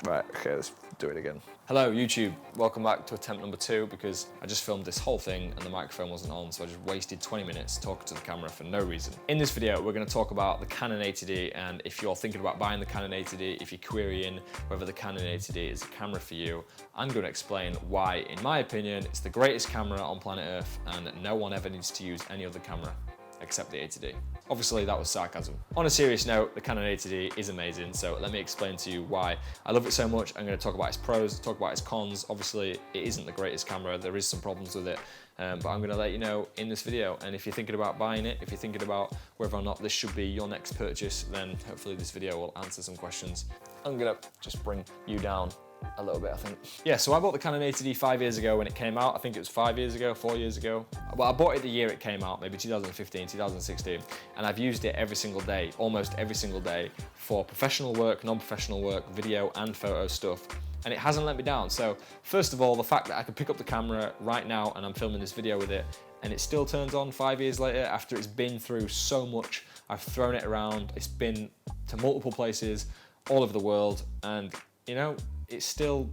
Right, okay, let's do it again. Hello YouTube, welcome back to attempt number 2 because I just filmed this whole thing and the microphone wasn't on, so I just wasted 20 minutes talking to the camera for no reason. In this video, we're going to talk about the Canon 80D, and if you're thinking about buying the Canon 80D, if you're querying whether the Canon 80D is a camera for you, I'm going to explain why, in my opinion, it's the greatest camera on planet Earth and no one ever needs to use any other camera except the 80D. Obviously that was sarcasm. On a serious note, the Canon 80D is amazing, so let me explain to you why I love it so much. I'm going to talk about its pros, talk about its cons. Obviously it isn't the greatest camera, there is some problems with it, but I'm going to let you know in this video. And if you're thinking about buying it, if you're thinking about whether or not this should be your next purchase, then hopefully this video will answer some questions. I'm going to just bring you down a little bit, I think. Yeah, so I bought the Canon 80D 5 years ago when it came out. I think it was 5 years ago, 4 years ago. Well, I bought it the year it came out, maybe 2015, 2016, and I've used it every single day, almost every single day, for professional work, non-professional work, video and photo stuff, and it hasn't let me down. So first of all, the fact that I can pick up the camera right now and I'm filming this video with it, and it still turns on 5 years later after it's been through so much. I've thrown it around, it's been to multiple places all over the world, and you know, it's still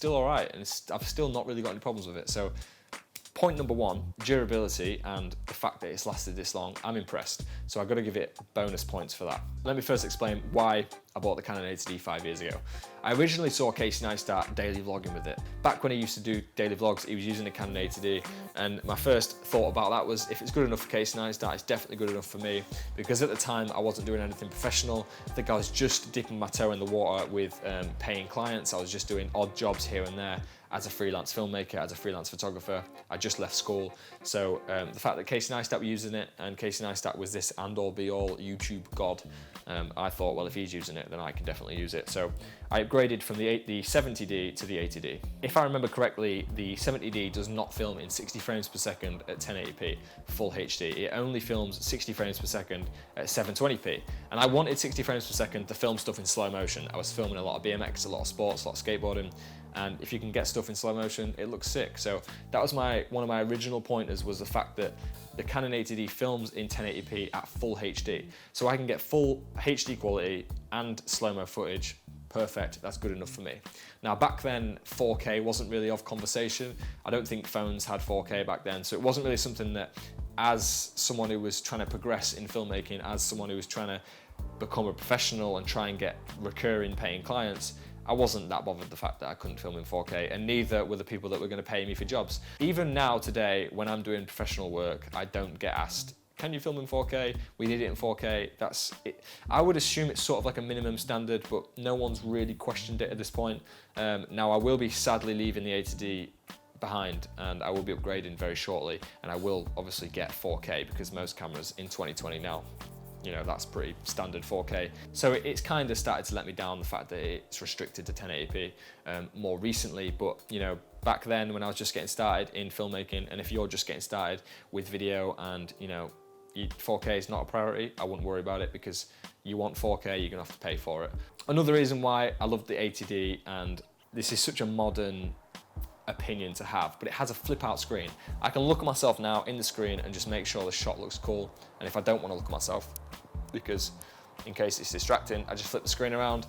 all right, and I've still not really got any problems with it. So point number one, durability and the fact that it's lasted this long, I'm impressed. So I've got to give it bonus points for that. Let me first explain why I bought the Canon 80D 5 years ago. I originally saw Casey Neistat daily vlogging with it. Back when he used to do daily vlogs, he was using the Canon 80D, and my first thought about that was, if it's good enough for Casey Neistat, it's definitely good enough for me, because at the time I wasn't doing anything professional. I think I was just dipping my toe in the water with paying clients. I was just doing odd jobs here and there as a freelance filmmaker, as a freelance photographer. I just left school. So the fact that Casey Neistat were using it, and Casey Neistat was this end-all be-all YouTube god, I thought, well, if he's using it, then I can definitely use it. So I upgraded from the 70D to the 80D. If I remember correctly, the 70D does not film in 60 frames per second at 1080p full HD. It only films 60 frames per second at 720p. And I wanted 60 frames per second to film stuff in slow motion. I was filming a lot of BMX, a lot of sports, a lot of skateboarding, and if you can get stuff in slow motion, it looks sick. So that was one of my original pointers, was the fact that the Canon 80D films in 1080p at full HD. So I can get full HD quality and slow-mo footage. Perfect, that's good enough for me. Now back then, 4K wasn't really of conversation. I don't think phones had 4K back then, so it wasn't really something that, as someone who was trying to progress in filmmaking, as someone who was trying to become a professional and try and get recurring paying clients, I wasn't that bothered the fact that I couldn't film in 4K, and neither were the people that were going to pay me for jobs. Even now today, when I'm doing professional work, I don't get asked, can you film in 4K? We need it in 4K. That's it. I would assume it's sort of like a minimum standard, but no one's really questioned it at this point. Now I will be sadly leaving the 80D behind, and I will be upgrading very shortly, and I will obviously get 4K, because most cameras in 2020 now, you know, that's pretty standard 4K. So it's kind of started to let me down, the fact that it's restricted to 1080p more recently. But you know, back then when I was just getting started in filmmaking, and if you're just getting started with video and you know, 4K is not a priority, I wouldn't worry about it, because you want 4K, you're gonna have to pay for it. Another reason why I love the 80D, and this is such a modern opinion to have, but it has a flip out screen. I can look at myself now in the screen and just make sure the shot looks cool, and if I don't want to look at myself, because in case it's distracting, I just flip the screen around,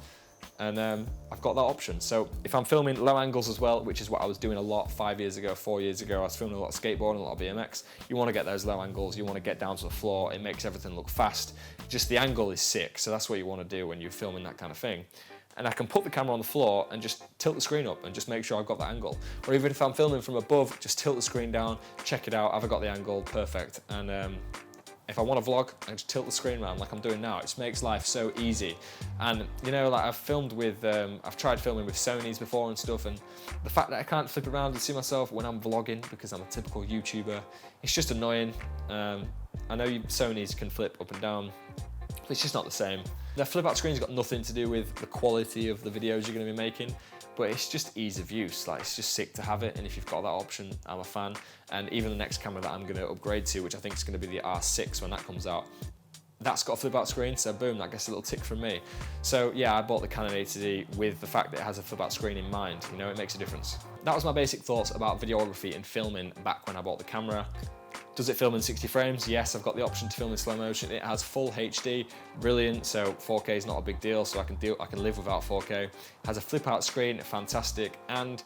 and I've got that option. So if I'm filming low angles as well, which is what I was doing a lot 5 years ago, 4 years ago, I was filming a lot of skateboarding, a lot of BMX, you want to get those low angles, you want to get down to the floor, it makes everything look fast, just the angle is sick, so that's what you want to do when you're filming that kind of thing. And I can put the camera on the floor and just tilt the screen up and just make sure I've got that angle. Or even if I'm filming from above, just tilt the screen down, check it out, have I got the angle, perfect. And if I want to vlog, I just tilt the screen around like I'm doing now. It just makes life so easy. And you know, like I've filmed with, I've tried filming with Sonys before and stuff, and the fact that I can't flip around and see myself when I'm vlogging, because I'm a typical YouTuber, it's just annoying. I know Sonys can flip up and down, but it's just not the same. The flip out screen's got nothing to do with the quality of the videos you're going to be making, but it's just ease of use. Like, it's just sick to have it, and if you've got that option, I'm a fan. And even the next camera that I'm going to upgrade to, which I think is going to be the R6 when that comes out, that's got a flip out screen, so boom, that gets a little tick from me. So yeah, I bought the Canon 80D with the fact that it has a flip out screen in mind. You know, it makes a difference. That was my basic thoughts about videography and filming back when I bought the camera. Does it film in 60 frames? Yes, I've got the option to film in slow motion. It has full HD, brilliant. So 4K is not a big deal, so I can live without 4K. It has a flip out screen, fantastic. And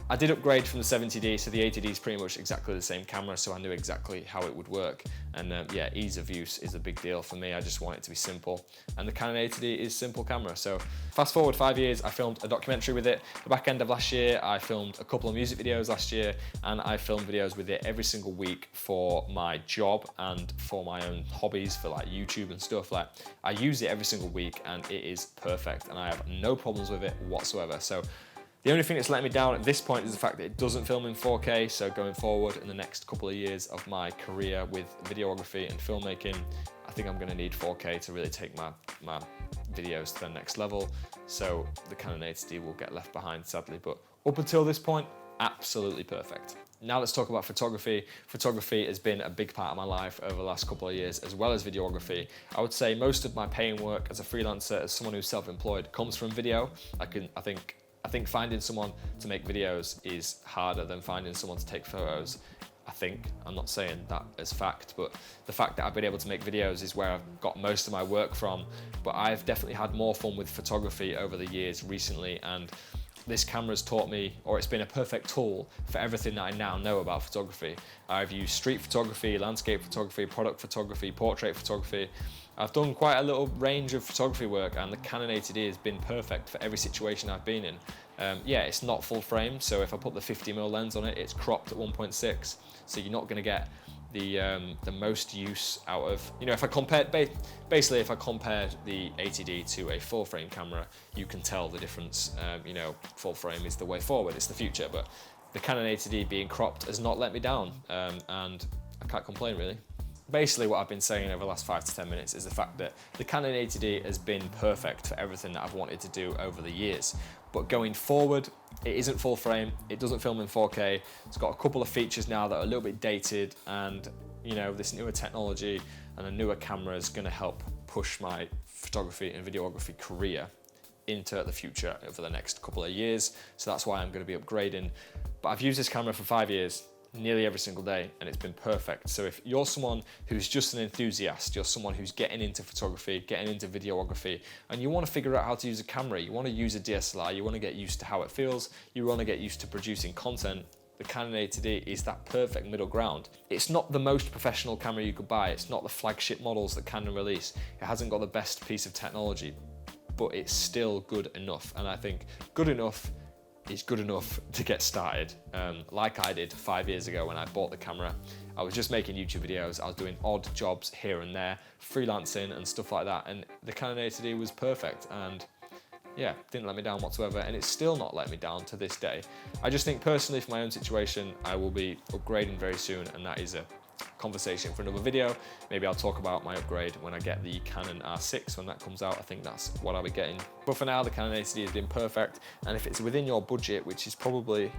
I did upgrade from the 70D, so the 80D is pretty much exactly the same camera, so I knew exactly how it would work. And yeah, ease of use is a big deal for me. I just want it to be simple. And the Canon 80D is a simple camera. So fast forward 5 years, I filmed a documentary with it. The back end of last year, I filmed a couple of music videos last year, and I filmed videos with it every single week for my job and for my own hobbies, for like YouTube and stuff. Like, I use it every single week and it is perfect, and I have no problems with it whatsoever. So the only thing that's letting me down at this point is the fact that it doesn't film in 4K, so going forward in the next couple of years of my career with videography and filmmaking, I think I'm gonna need 4K to really take my videos to the next level, so the Canon 80D will get left behind, sadly, but up until this point, absolutely perfect. Now let's talk about photography. Photography has been a big part of my life over the last couple of years, as well as videography. I would say most of my paying work as a freelancer, as someone who's self-employed, comes from video. I think finding someone to make videos is harder than finding someone to take photos. I'm not saying that as fact, but the fact that I've been able to make videos is where I've got most of my work from. But I've definitely had more fun with photography over the years recently, and this camera's taught me, or it's been a perfect tool for everything that I now know about photography. I've used street photography, landscape photography, product photography, portrait photography. I've done quite a little range of photography work, and the Canon 80D has been perfect for every situation I've been in. Yeah, it's not full frame, so if I put the 50mm lens on it, it's cropped at 1.6, so you're not going to get the most use out of, if I compare, basically if I compare the 80D to a full frame camera, you can tell the difference. Full frame is the way forward, it's the future, but the Canon 80D being cropped has not let me down, and I can't complain really. Basically what I've been saying over the last 5 to 10 minutes is the fact that the Canon 80D has been perfect for everything that I've wanted to do over the years. But going forward, it isn't full frame, it doesn't film in 4K, it's got a couple of features now that are a little bit dated, and this newer technology and a newer camera is going to help push my photography and videography career into the future over the next couple of years. So that's why I'm going to be upgrading. But I've used this camera for 5 years, nearly every single day, and it's been perfect. So if you're someone who's just an enthusiast, you're someone who's getting into photography, getting into videography, and you want to figure out how to use a camera, you want to use a DSLR, you want to get used to how it feels, you want to get used to producing content, the Canon 80D is that perfect middle ground. It's not the most professional camera you could buy, it's not the flagship models that Canon release, it hasn't got the best piece of technology, but it's still good enough. And I think good enough is good enough to get started. Like I did 5 years ago when I bought the camera. I was just making YouTube videos, I was doing odd jobs here and there, freelancing and stuff like that, and the Canon 80D was perfect, and yeah, didn't let me down whatsoever, and it's still not let me down to this day. I just think personally for my own situation, I will be upgrading very soon, and that is a conversation for another video. Maybe I'll talk about my upgrade when I get the Canon R6 when that comes out. I think that's what I'll be getting. But for now, the Canon 80D has been perfect, and if it's within your budget, which is probably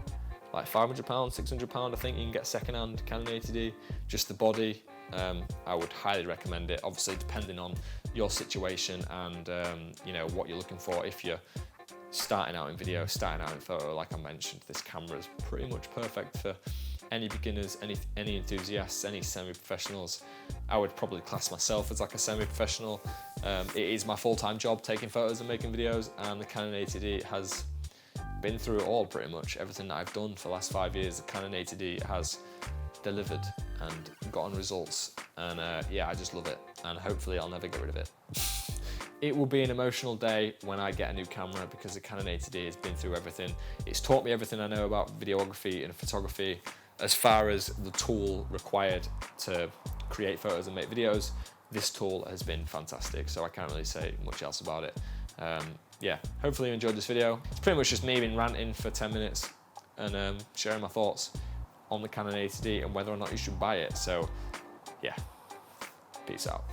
like £500, £600, I think you can get second-hand Canon 80D, just the body, I would highly recommend it, obviously depending on your situation and what you're looking for. If you're starting out in video, starting out in photo, like I mentioned, this camera is pretty much perfect for any beginners, any enthusiasts, any semi-professionals. I would probably class myself as like a semi-professional. It is my full-time job, taking photos and making videos, and the Canon 80D has been through it all pretty much. Everything that I've done for the last 5 years, the Canon 80D has delivered and gotten results, and yeah, I just love it, and hopefully I'll never get rid of it. It will be an emotional day when I get a new camera, because the Canon 80D has been through everything. It's taught me everything I know about videography and photography as far as the tool required to create photos and make videos. This tool has been fantastic, so I can't really say much else about it. Yeah, hopefully you enjoyed this video. It's pretty much just me been ranting for 10 minutes and sharing my thoughts on the Canon 80D and whether or not you should buy it. So yeah, peace out.